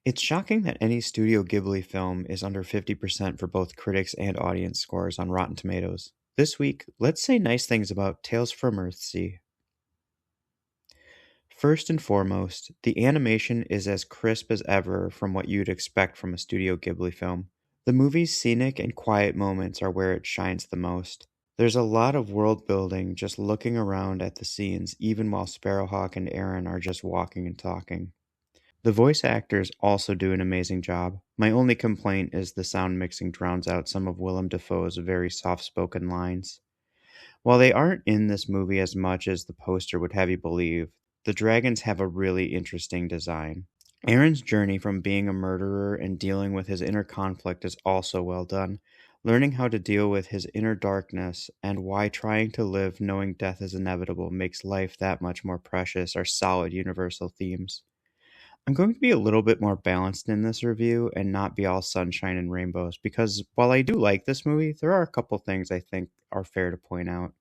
It's shocking that any Studio Ghibli film is under 50% for both critics and audience scores on Rotten Tomatoes. This week, let's say nice things about Tales from Earthsea. First and foremost, the animation is as crisp as ever from what you'd expect from a Studio Ghibli film. The movie's scenic and quiet moments are where it shines the most. There's a lot of world building just looking around at the scenes, even while Sparrowhawk and Aaron are just walking and talking. The voice actors also do an amazing job. My only complaint is the sound mixing drowns out some of Willem Dafoe's very soft spoken lines. While they aren't in this movie as much as the poster would have you believe, the dragons have a really interesting design. Aaron's journey from being a murderer and dealing with his inner conflict is also well done. Learning how to deal with his inner darkness and why trying to live knowing death is inevitable makes life that much more precious are solid universal themes. I'm going to be a little bit more balanced in this review and not be all sunshine and rainbows because while I do like this movie, there are a couple things I think are fair to point out.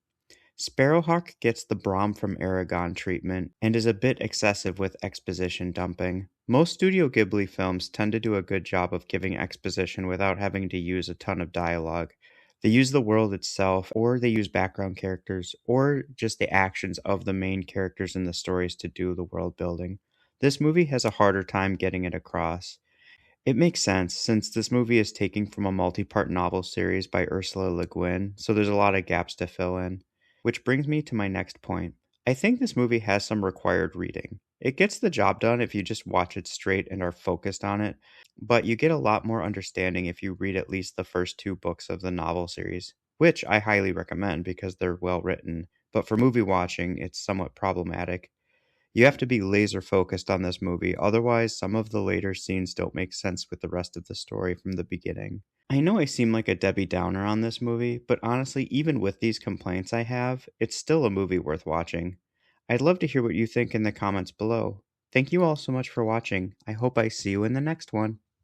Sparrowhawk gets the Brom from Aragon treatment and is a bit excessive with exposition dumping. Most Studio Ghibli films tend to do a good job of giving exposition without having to use a ton of dialogue. They use the world itself, or they use background characters, or just the actions of the main characters in the stories to do the world building. This movie has a harder time getting it across. It makes sense since this movie is taking from a multi-part novel series by Ursula Le Guin, so there's a lot of gaps to fill in. Which brings me to my next point. I think this movie has some required reading. It gets the job done if you just watch it straight and are focused on it, but you get a lot more understanding if you read at least the first two books of the novel series, which I highly recommend because they're well written, but for movie watching, it's somewhat problematic. You have to be laser focused on this movie, otherwise, some of the later scenes don't make sense with the rest of the story from the beginning. I know I seem like a Debbie Downer on this movie, but honestly, even with these complaints I have, it's still a movie worth watching. I'd love to hear what you think in the comments below. Thank you all so much for watching. I hope I see you in the next one.